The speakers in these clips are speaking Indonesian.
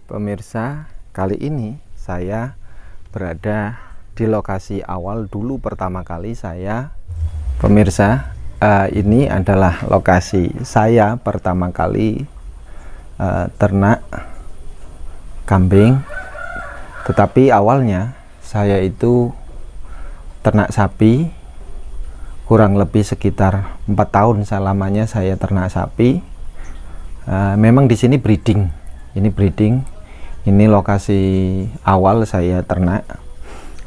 Pemirsa, kali ini saya berada di lokasi awal dulu pertama kali saya. Pemirsa, ini adalah lokasi saya pertama kali ternak kambing. Tetapi awalnya saya itu ternak sapi, kurang lebih sekitar 4 tahun selamanya saya ternak sapi. Memang di sini breeding, ini breeding. Ini lokasi awal saya ternak.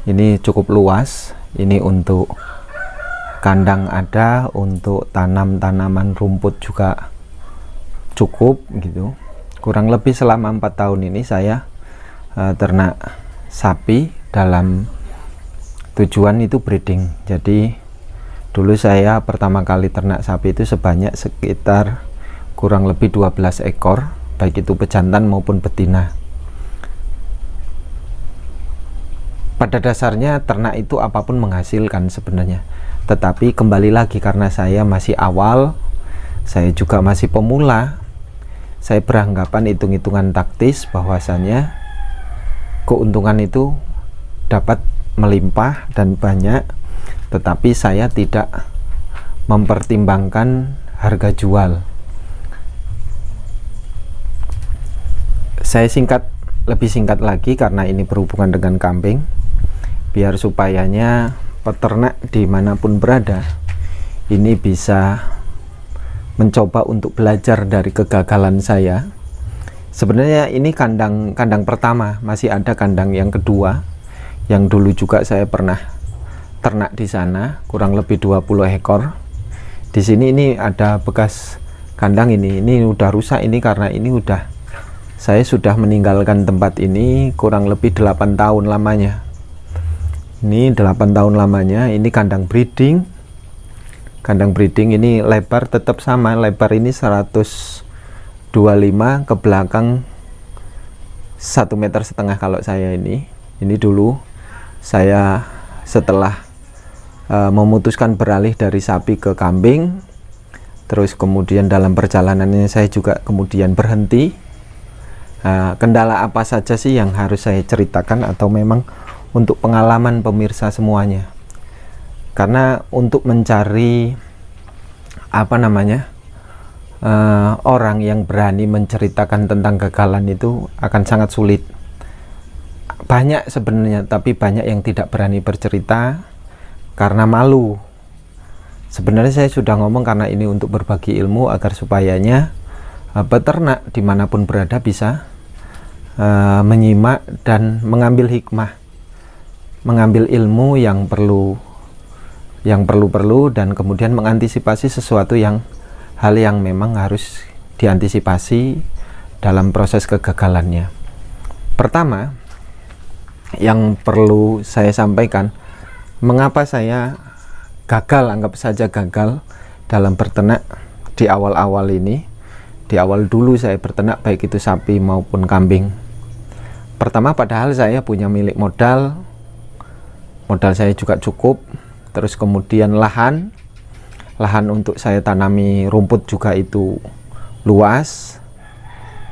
Ini cukup luas. Ini untuk kandang ada, untuk tanam-tanaman rumput juga cukup gitu. Kurang lebih selama 4 tahun ini saya ternak sapi dalam tujuan itu breeding. Jadi dulu saya pertama kali ternak sapi itu sebanyak sekitar kurang lebih 12 ekor, baik itu pejantan maupun betina. Pada dasarnya ternak itu apapun menghasilkan sebenarnya, tetapi kembali lagi karena saya masih awal, saya juga masih pemula, saya beranggapan hitung-hitungan taktis bahwasanya keuntungan itu dapat melimpah dan banyak, tetapi saya tidak mempertimbangkan harga jual. Saya lebih singkat lagi karena ini berhubungan dengan kambing, biar supayanya peternak dimanapun berada ini bisa mencoba untuk belajar dari kegagalan saya. Sebenarnya ini kandang pertama, masih ada kandang yang kedua yang dulu juga saya pernah ternak di sana, kurang lebih 20 ekor. Di sini ini ada bekas kandang ini udah rusak ini karena ini saya sudah meninggalkan tempat ini kurang lebih 8 tahun lamanya. Ini 8 tahun lamanya. Ini kandang breeding. Kandang breeding ini lebar tetap sama, lebar ini 125, ke belakang 1,5 meter kalau saya ini. Ini dulu saya setelah memutuskan beralih dari sapi ke kambing, terus kemudian dalam perjalanannya saya juga kemudian berhenti. Kendala apa saja sih yang harus saya ceritakan atau memang untuk pengalaman pemirsa semuanya? Karena untuk mencari orang yang berani menceritakan tentang kegagalan itu akan sangat sulit. Banyak sebenarnya, tapi banyak yang tidak berani bercerita karena malu. Sebenarnya saya sudah ngomong karena ini untuk berbagi ilmu agar supayanya peternak dimanapun berada bisa menyimak dan mengambil hikmah, mengambil ilmu yang perlu dan kemudian mengantisipasi sesuatu hal yang memang harus diantisipasi dalam proses kegagalannya. Pertama yang perlu saya sampaikan, mengapa saya gagal, anggap saja gagal dalam berternak di awal-awal ini. Di awal dulu saya berternak baik itu sapi maupun kambing. Pertama, padahal saya punya milik modal saya juga cukup. Terus kemudian lahan untuk saya tanami rumput juga itu luas.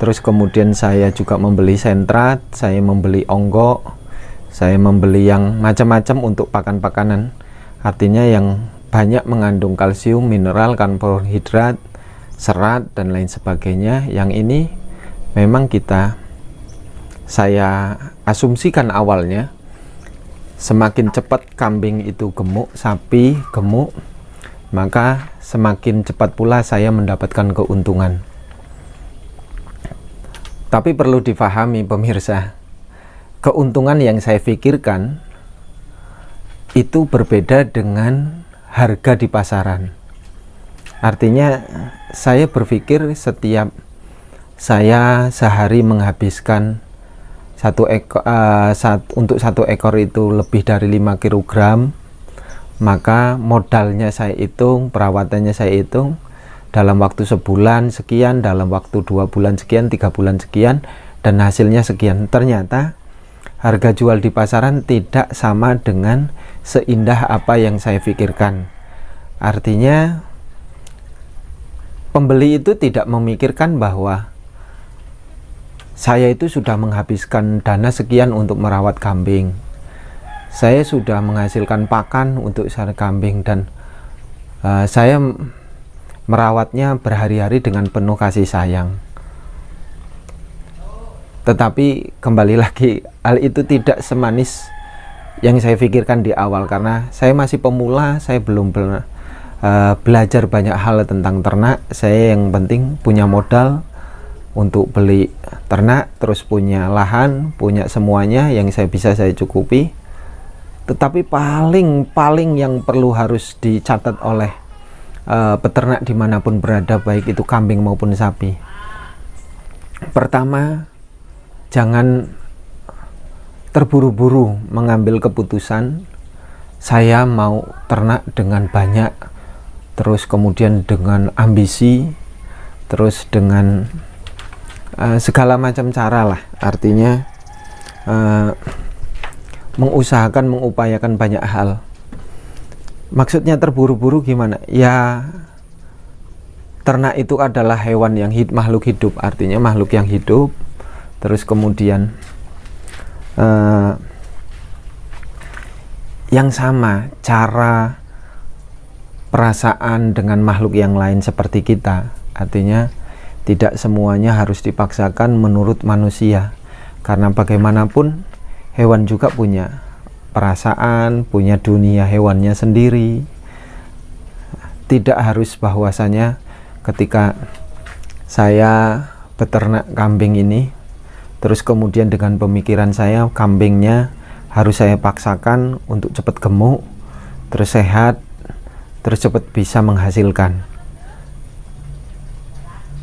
Terus kemudian saya juga membeli sentrat, saya membeli onggok, saya membeli yang macam-macam untuk pakan-pakanan, artinya yang banyak mengandung kalsium, mineral, karbohidrat, serat dan lain sebagainya. Yang ini memang saya asumsikan awalnya semakin cepat kambing itu gemuk, sapi gemuk, maka semakin cepat pula saya mendapatkan keuntungan. Tapi perlu difahami pemirsa, keuntungan yang saya pikirkan itu berbeda dengan harga di pasaran. Artinya saya berpikir setiap saya sehari menghabiskan untuk satu ekor itu lebih dari 5 kg, maka modalnya saya hitung, perawatannya saya hitung, dalam waktu sebulan sekian, dalam waktu 2 bulan sekian, 3 bulan sekian, dan hasilnya sekian. Ternyata harga jual di pasaran tidak sama dengan seindah apa yang saya pikirkan. Artinya pembeli itu tidak memikirkan bahwa saya itu sudah menghabiskan dana sekian untuk merawat kambing, saya sudah menghasilkan pakan untuk kambing, dan saya merawatnya berhari-hari dengan penuh kasih sayang. Tetapi kembali lagi, hal itu tidak semanis yang saya pikirkan di awal, karena saya masih pemula, saya belum belajar banyak hal tentang ternak. Saya yang penting punya modal untuk beli ternak, terus punya lahan, punya semuanya yang saya cukupi. Tetapi paling yang perlu harus dicatat oleh peternak dimanapun berada, baik itu kambing maupun sapi, pertama, jangan terburu-buru mengambil keputusan saya mau ternak dengan banyak, terus kemudian dengan ambisi, terus dengan segala macam cara lah. Artinya mengupayakan banyak hal. Maksudnya terburu-buru gimana? Ya, ternak itu adalah hewan yang makhluk hidup, artinya makhluk yang hidup. Terus kemudian yang sama cara perasaan dengan makhluk yang lain seperti kita, artinya tidak semuanya harus dipaksakan menurut manusia, karena bagaimanapun hewan juga punya perasaan, punya dunia hewannya sendiri. Tidak harus bahwasanya ketika saya beternak kambing ini, terus kemudian dengan pemikiran saya kambingnya harus saya paksakan untuk cepat gemuk, terus sehat, terus cepat bisa menghasilkan.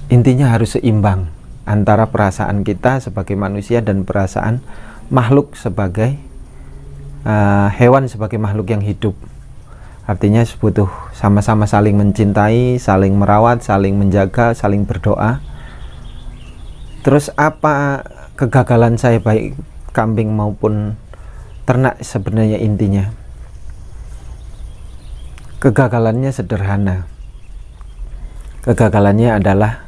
Intinya harus seimbang antara perasaan kita sebagai manusia dan perasaan makhluk sebagai hewan, sebagai makhluk yang hidup. Artinya butuh sama-sama saling mencintai, saling merawat, saling menjaga, saling berdoa. Terus apa kegagalan saya baik kambing maupun ternak? Sebenarnya intinya kegagalannya sederhana. Kegagalannya adalah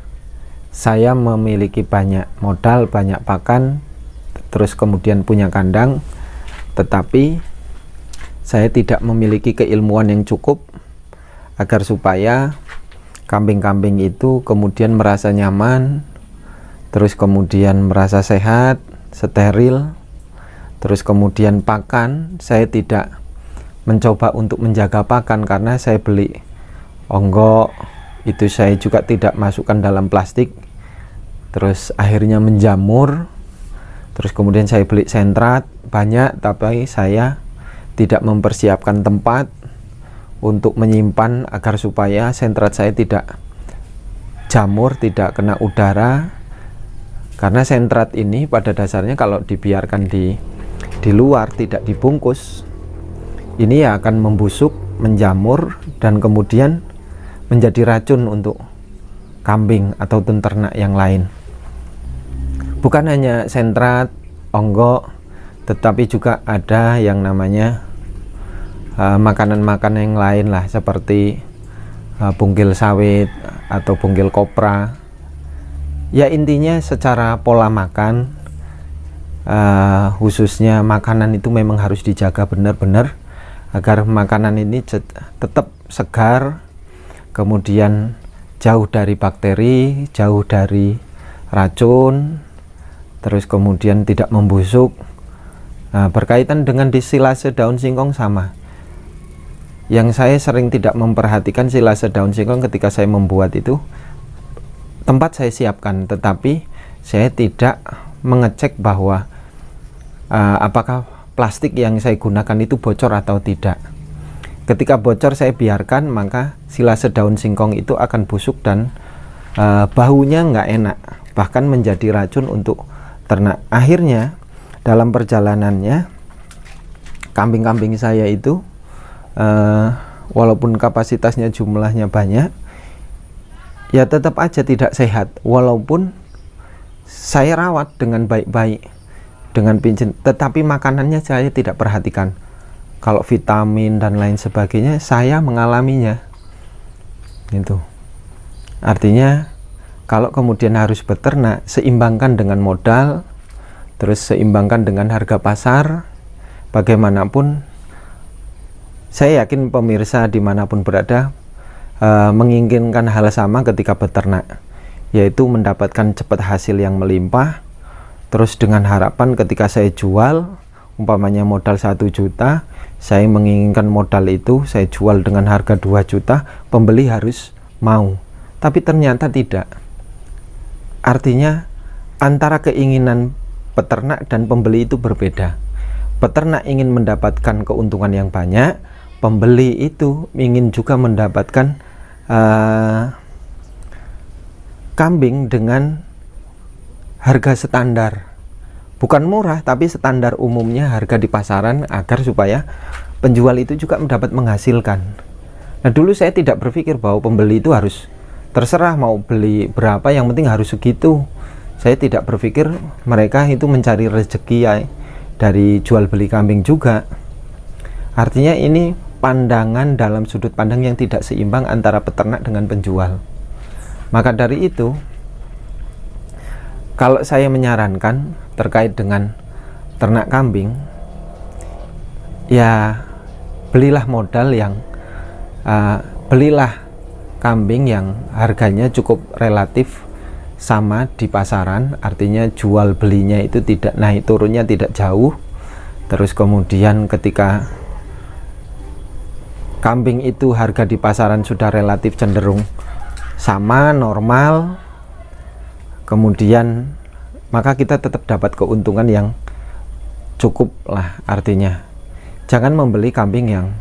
saya memiliki banyak modal, banyak pakan, terus kemudian punya kandang, tetapi saya tidak memiliki keilmuan yang cukup agar supaya kambing-kambing itu kemudian merasa nyaman, terus kemudian merasa sehat, steril. Terus kemudian pakan, saya tidak mencoba untuk menjaga pakan, karena saya beli onggok, itu saya juga tidak masukkan dalam plastik, terus akhirnya menjamur. Terus kemudian saya beli sentrat banyak, tapi saya tidak mempersiapkan tempat untuk menyimpan agar supaya sentrat saya tidak jamur, tidak kena udara. Karena sentrat ini pada dasarnya kalau dibiarkan di luar, tidak dibungkus, ini ya akan membusuk, menjamur, dan kemudian menjadi racun untuk kambing atau ternak yang lain. Bukan hanya sentrat, onggok, tetapi juga ada yang namanya makanan-makanan yang lain lah, seperti bungkil sawit atau bungkil kopra. Ya intinya secara pola makan, khususnya makanan itu memang harus dijaga benar-benar agar makanan ini tetap segar, kemudian jauh dari bakteri, jauh dari racun, terus kemudian tidak membusuk. Berkaitan dengan silase daun singkong sama. Yang saya sering tidak memperhatikan silase daun singkong ketika saya membuat itu, tempat saya siapkan, tetapi saya tidak mengecek bahwa apakah plastik yang saya gunakan itu bocor atau tidak. Ketika bocor saya biarkan, maka silase daun singkong itu akan busuk dan baunya nggak enak, bahkan menjadi racun untuk ternak. Akhirnya dalam perjalanannya kambing-kambing saya itu walaupun kapasitasnya jumlahnya banyak, ya tetap aja tidak sehat, walaupun saya rawat dengan baik-baik, dengan pincin, tetapi makanannya saya tidak perhatikan. Kalau vitamin dan lain sebagainya saya mengalaminya. Itu artinya Kalau kemudian harus beternak, seimbangkan dengan modal, terus seimbangkan dengan harga pasar. Bagaimanapun saya yakin pemirsa dimanapun berada menginginkan hal sama ketika beternak, yaitu mendapatkan cepat hasil yang melimpah. Terus dengan harapan ketika saya jual, umpamanya modal 1 juta, saya menginginkan modal itu saya jual dengan harga 2 juta, pembeli harus mau. Tapi ternyata tidak. Artinya antara keinginan peternak dan pembeli itu berbeda. Peternak ingin mendapatkan keuntungan yang banyak, pembeli itu ingin juga mendapatkan kambing dengan harga standar, bukan murah tapi standar umumnya harga di pasaran, agar supaya penjual itu juga mendapat menghasilkan. Nah, dulu saya tidak berpikir bahwa pembeli itu harus terserah mau beli berapa, yang penting harus segitu. Saya tidak berpikir mereka itu mencari rezeki ya dari jual beli kambing juga. Artinya ini pandangan dalam sudut pandang yang tidak seimbang antara peternak dengan penjual. Maka dari itu, kalau saya menyarankan terkait dengan ternak kambing, ya belilah modal yang belilah kambing yang harganya cukup relatif sama di pasaran, artinya jual belinya itu tidak naik turunnya tidak jauh. Terus kemudian ketika kambing itu harga di pasaran sudah relatif cenderung sama, normal, kemudian maka kita tetap dapat keuntungan yang cukup lah. Artinya jangan membeli kambing yang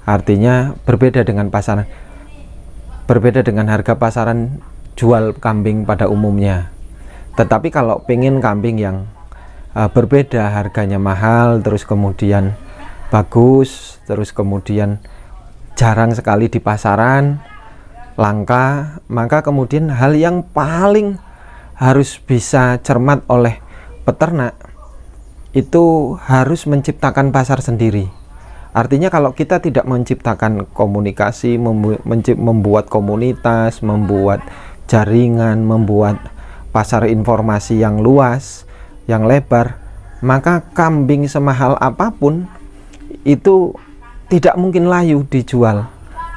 artinya berbeda dengan pasaran, berbeda dengan harga pasaran jual kambing pada umumnya. Tetapi kalau pengen kambing yang berbeda, harganya mahal, terus kemudian bagus, terus kemudian jarang sekali di pasaran, langka, maka kemudian hal yang paling harus bisa cermat oleh peternak itu harus menciptakan pasar sendiri. Artinya kalau kita tidak menciptakan komunikasi, membuat komunitas, membuat jaringan, membuat pasar informasi yang luas, yang lebar, maka kambing semahal apapun itu tidak mungkin layu dijual,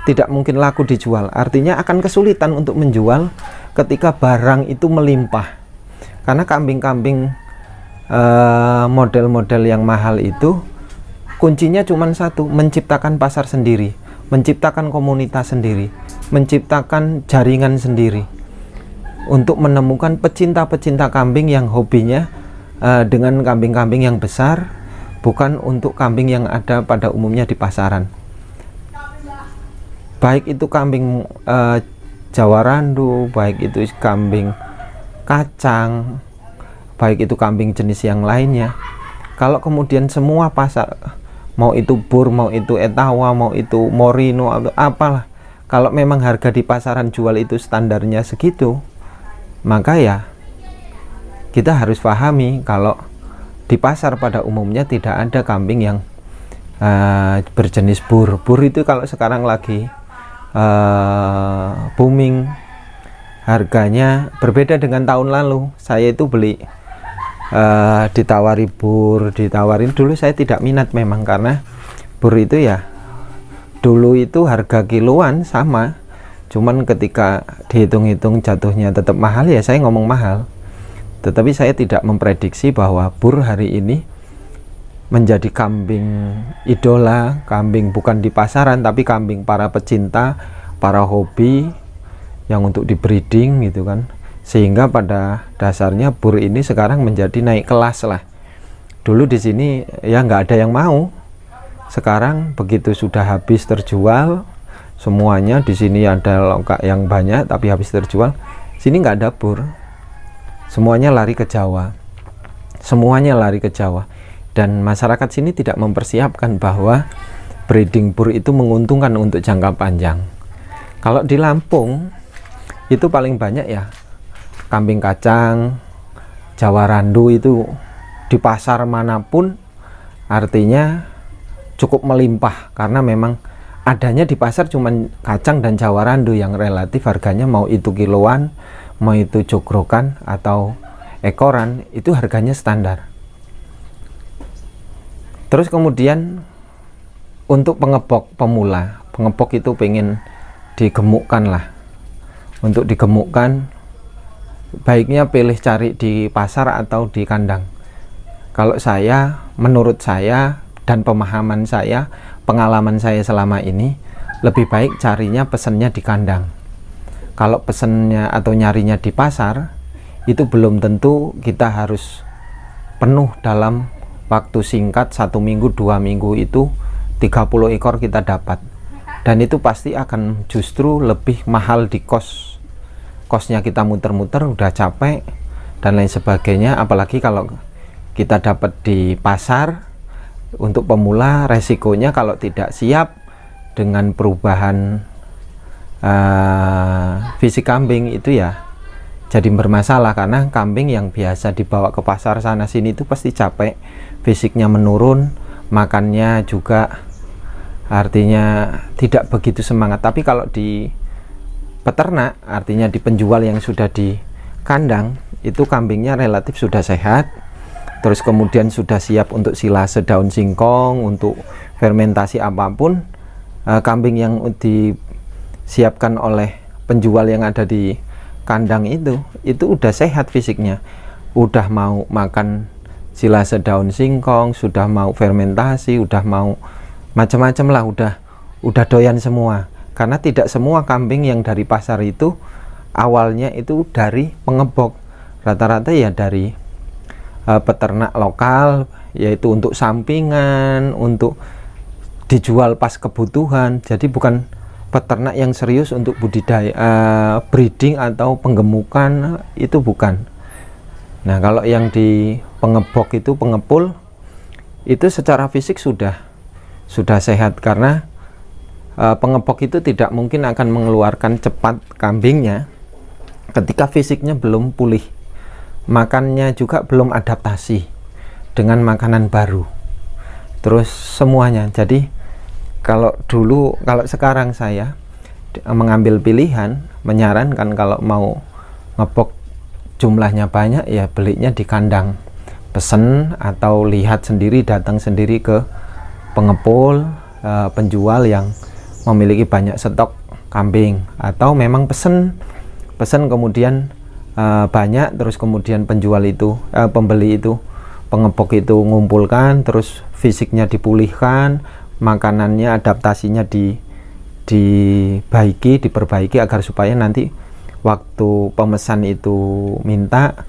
tidak mungkin laku dijual. Artinya akan kesulitan untuk menjual ketika barang itu melimpah. Karena kambing-kambing model-model yang mahal itu kuncinya cuma satu, menciptakan pasar sendiri, menciptakan komunitas sendiri, menciptakan jaringan sendiri, untuk menemukan pecinta-pecinta kambing yang hobinya dengan kambing-kambing yang besar, bukan untuk kambing yang ada pada umumnya di pasaran. Baik itu kambing Jawa Randu, baik itu kambing kacang, baik itu kambing jenis yang lainnya. Kalau kemudian semua pasar, mau itu bur, mau itu etawa, mau itu morino atau apalah, kalau memang harga di pasaran jual itu standarnya segitu, maka ya kita harus pahami kalau di pasar pada umumnya tidak ada kambing yang berjenis bur. Bur itu kalau sekarang lagi booming, harganya berbeda dengan tahun lalu. Saya itu beli ditawari bur, ditawarin, dulu saya tidak minat memang, karena bur itu ya dulu itu harga kiloan sama, cuman ketika dihitung-hitung jatuhnya tetap mahal, ya saya ngomong mahal. Tetapi saya tidak memprediksi bahwa bur hari ini menjadi kambing idola, kambing bukan di pasaran tapi kambing para pecinta, para hobi yang untuk di breeding gitu kan. Sehingga pada dasarnya bur ini sekarang menjadi naik kelas lah. Dulu di sini ya nggak ada yang mau. Sekarang begitu sudah habis terjual semuanya, di sini ada lokak yang banyak tapi habis terjual, sini nggak ada bur, semuanya lari ke Jawa, semuanya lari ke Jawa. Dan masyarakat sini tidak mempersiapkan bahwa breeding bur itu menguntungkan untuk jangka panjang. Kalau di Lampung itu paling banyak ya kambing kacang, Jawa Randu, itu di pasar manapun artinya cukup melimpah, karena memang adanya di pasar cuman kacang dan Jawa Randu yang relatif harganya mau itu kiloan, mau itu jogrokan atau ekoran, itu harganya standar. Terus kemudian untuk pengebok pemula, pengebok itu pengen digemukkan lah. Untuk digemukkan, baiknya pilih cari di pasar atau di kandang. Kalau saya, menurut saya dan pemahaman saya, pengalaman saya selama ini, lebih baik carinya pesennya di kandang. Kalau pesennya atau nyarinya di pasar, itu belum tentu kita harus penuh dalam waktu singkat, 1 minggu 2 minggu itu 30 ekor kita dapat, dan itu pasti akan justru lebih mahal di kosnya. Kita muter-muter udah capek dan lain sebagainya, apalagi kalau kita dapat di pasar. Untuk pemula, resikonya kalau tidak siap dengan perubahan fisik kambing itu ya jadi bermasalah, karena kambing yang biasa dibawa ke pasar sana sini itu pasti capek, fisiknya menurun, makannya juga artinya tidak begitu semangat. Tapi kalau di peternak, artinya di penjual yang sudah di kandang, itu kambingnya relatif sudah sehat, terus kemudian sudah siap untuk silase daun singkong, untuk fermentasi apapun. Kambing yang disiapkan oleh penjual yang ada di kandang itu udah sehat fisiknya, udah mau makan silase daun singkong, sudah mau fermentasi, udah mau macam-macam lah, udah doyan semua. Karena tidak semua kambing yang dari pasar itu awalnya itu dari pengebok, rata-rata ya dari peternak lokal, yaitu untuk sampingan, untuk dijual pas kebutuhan. Jadi bukan peternak yang serius untuk budidaya, breeding atau penggemukan, itu bukan. Nah, kalau yang di pengebok itu, pengepul itu secara fisik sudah sehat, karena pengebok itu tidak mungkin akan mengeluarkan cepat kambingnya ketika fisiknya belum pulih, makannya juga belum adaptasi dengan makanan baru, terus semuanya. Jadi kalau sekarang saya mengambil pilihan, menyarankan kalau mau ngebok jumlahnya banyak, ya belinya di kandang, pesen atau lihat sendiri, datang sendiri ke pengepul, penjual yang memiliki banyak stok kambing, atau memang pesen kemudian banyak, terus kemudian pembeli itu, pengebok itu ngumpulkan, terus fisiknya dipulihkan, makanannya, adaptasinya diperbaiki agar supaya nanti waktu pemesan itu minta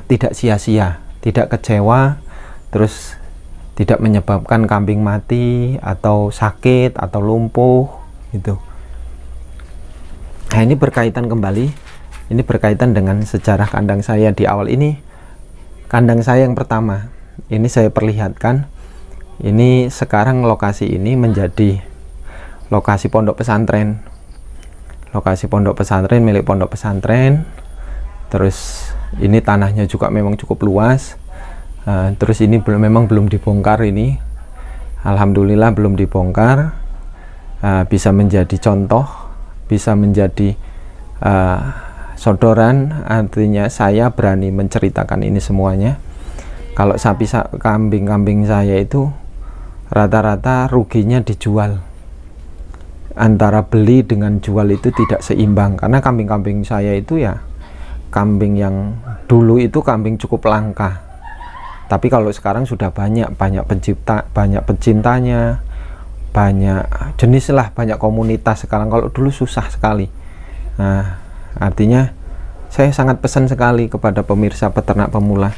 tidak sia-sia, tidak kecewa, terus tidak menyebabkan kambing mati atau sakit atau lumpuh gitu. Nah, ini berkaitan dengan sejarah kandang saya di awal ini. Kandang saya yang pertama ini saya perlihatkan. Ini sekarang lokasi ini menjadi lokasi pondok pesantren. Lokasi pondok pesantren, milik pondok pesantren. Terus ini tanahnya juga memang cukup luas. Terus ini memang belum dibongkar ini. Alhamdulillah belum dibongkar. Bisa menjadi contoh, bisa menjadi sodoran, artinya saya berani menceritakan ini semuanya. Kalau kambing-kambing saya itu rata-rata ruginya dijual, antara beli dengan jual itu tidak seimbang, karena kambing-kambing saya itu ya kambing yang dulu itu kambing cukup langka, tapi kalau sekarang sudah banyak pecintanya, banyak jenis lah, banyak komunitas sekarang. Kalau dulu susah sekali. Nah, artinya saya sangat pesan sekali kepada pemirsa peternak pemula,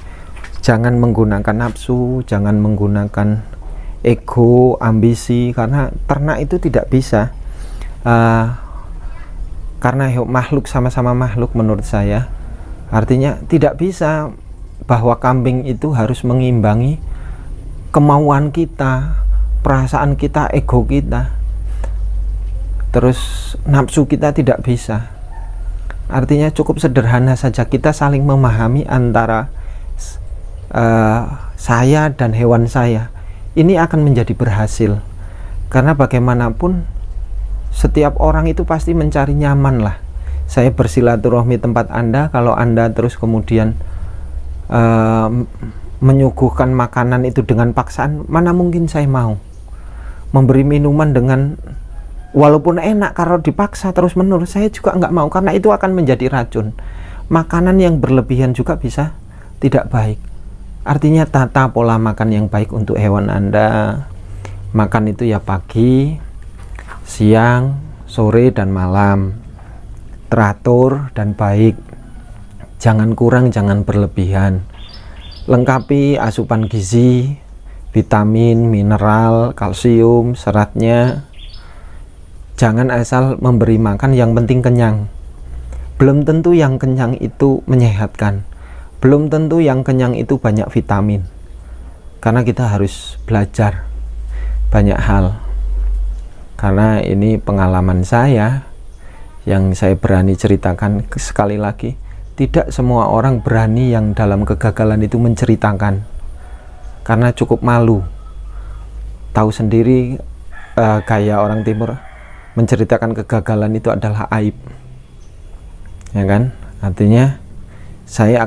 jangan menggunakan nafsu, jangan menggunakan ego, ambisi, karena ternak itu tidak bisa, karena makhluk, sama-sama makhluk menurut saya. Artinya tidak bisa bahwa kambing itu harus mengimbangi kemauan kita, perasaan kita, ego kita, terus nafsu kita, tidak bisa. Artinya cukup sederhana saja, kita saling memahami antara saya dan hewan saya, ini akan menjadi berhasil. Karena bagaimanapun setiap orang itu pasti mencari nyaman lah, saya bersilaturahmi tempat Anda, kalau Anda terus kemudian menyuguhkan makanan itu dengan paksaan, mana mungkin saya mau memberi minuman dengan, walaupun enak, kalau dipaksa terus menerus saya juga nggak mau, karena itu akan menjadi racun. Makanan yang berlebihan juga bisa tidak baik. Artinya tata pola makan yang baik untuk hewan Anda. Makan itu ya pagi, siang, sore, dan malam. Teratur dan baik. Jangan kurang, jangan berlebihan. Lengkapi asupan gizi, vitamin, mineral, kalsium, seratnya. Jangan asal memberi makan yang penting kenyang. Belum tentu yang kenyang itu menyehatkan. Belum tentu yang kenyang itu banyak vitamin. Karena kita harus belajar banyak hal. Karena ini pengalaman saya yang saya berani ceritakan. Sekali lagi, tidak semua orang berani yang dalam kegagalan itu menceritakan. Karena cukup malu. Tahu sendiri gaya orang timur, menceritakan kegagalan itu adalah aib. Ya kan? Artinya saya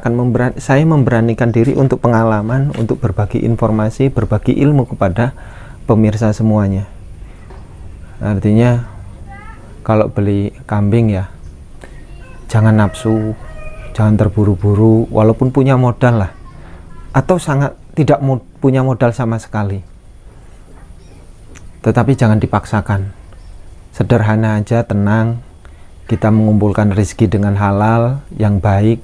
memberanikan diri untuk pengalaman, untuk berbagi informasi, berbagi ilmu kepada pemirsa semuanya. Artinya kalau beli kambing ya jangan nafsu, jangan terburu-buru, walaupun punya modal lah, atau sangat tidak punya modal sama sekali, tetapi jangan dipaksakan. Sederhana aja, tenang, kita mengumpulkan rezeki dengan halal yang baik.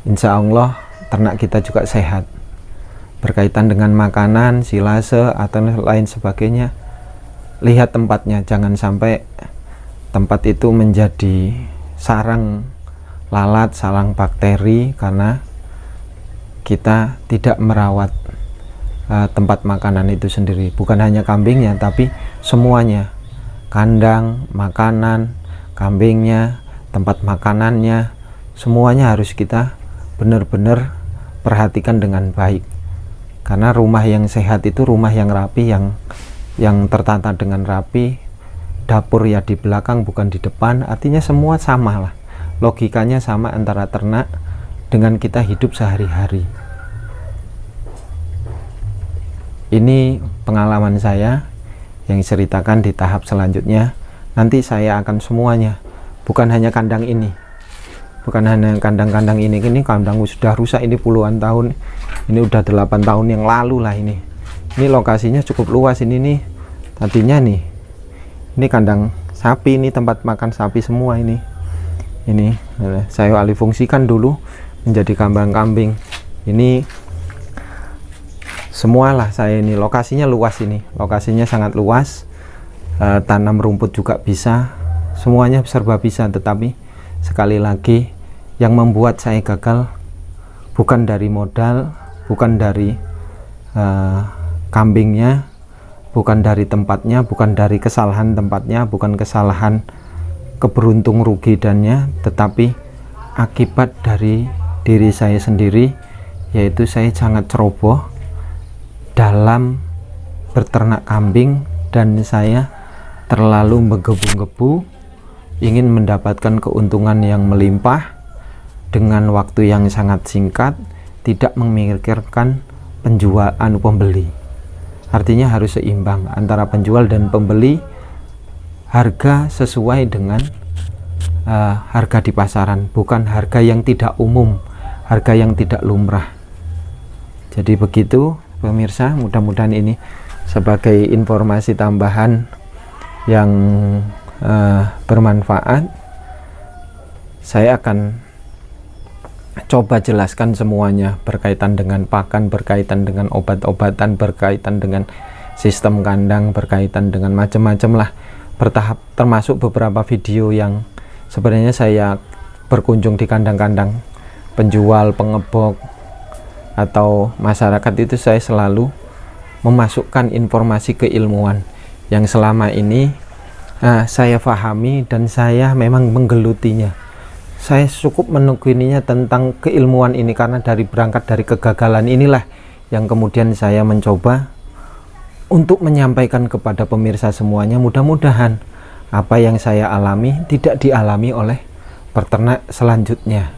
Insya Allah ternak kita juga sehat. Berkaitan dengan makanan, silase atau lain sebagainya, lihat tempatnya, jangan sampai tempat itu menjadi sarang lalat, sarang bakteri, karena kita tidak merawat tempat makanan itu sendiri. Bukan hanya kambingnya, tapi semuanya, kandang, makanan, kambingnya, tempat makanannya, semuanya harus kita benar-benar perhatikan dengan baik. Karena rumah yang sehat itu rumah yang rapi, yang tertata dengan rapi. Dapur ya di belakang, bukan di depan. Artinya semua sama lah, logikanya sama antara ternak dengan kita hidup sehari-hari. Ini pengalaman saya yang diceritakan. Di tahap selanjutnya nanti saya akan semuanya, bukan hanya kandang ini, bukan hanya kandang-kandang ini kandang sudah rusak, ini puluhan tahun, ini udah 8 tahun yang lalu lah ini lokasinya cukup luas. Ini nih tadinya nih, ini kandang sapi, ini tempat makan sapi semua. Ini saya alih fungsikan dulu menjadi kandang-kambing. Ini semualah saya, ini lokasinya luas, ini lokasinya sangat luas. Tanam rumput juga bisa, semuanya serba bisa. Tetapi sekali lagi, yang membuat saya gagal bukan dari modal, bukan dari kambingnya, bukan dari tempatnya, bukan dari kesalahan tempatnya, bukan kesalahan keberuntung rugi dannya, tetapi akibat dari diri saya sendiri, yaitu saya sangat ceroboh dalam berternak kambing, dan saya terlalu menggebu-gebu ingin mendapatkan keuntungan yang melimpah dengan waktu yang sangat singkat, tidak memikirkan pembeli. Artinya harus seimbang antara penjual dan pembeli, harga sesuai dengan harga di pasaran, bukan harga yang tidak umum, harga yang tidak lumrah. Jadi begitu pemirsa, mudah-mudahan ini sebagai informasi tambahan yang bermanfaat. Saya akan coba jelaskan semuanya berkaitan dengan pakan, berkaitan dengan obat-obatan, berkaitan dengan sistem kandang, berkaitan dengan macam-macam lah, bertahap, termasuk beberapa video yang sebenarnya saya berkunjung di kandang-kandang penjual, pengebok, atau masyarakat, itu saya selalu memasukkan informasi keilmuan yang selama ini saya pahami dan saya memang menggelutinya. Saya cukup menekuninya tentang keilmuan ini, karena berangkat dari kegagalan inilah yang kemudian saya mencoba untuk menyampaikan kepada pemirsa semuanya. Mudah-mudahan apa yang saya alami tidak dialami oleh peternak selanjutnya.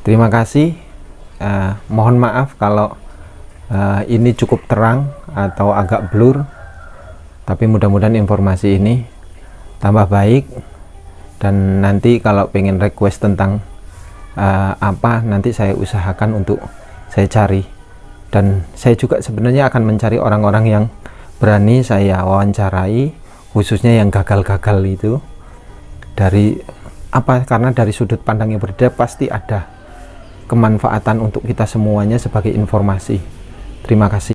Terima kasih. Mohon maaf kalau ini cukup terang atau agak blur, tapi mudah-mudahan informasi ini tambah baik. Dan nanti kalau pengen request tentang apa, nanti saya usahakan untuk saya cari. Dan saya juga sebenarnya akan mencari orang-orang yang berani saya wawancarai, khususnya yang gagal-gagal itu. Dari apa? Karena dari sudut pandang yang berbeda pasti ada kemanfaatan untuk kita semuanya sebagai informasi. Terima kasih.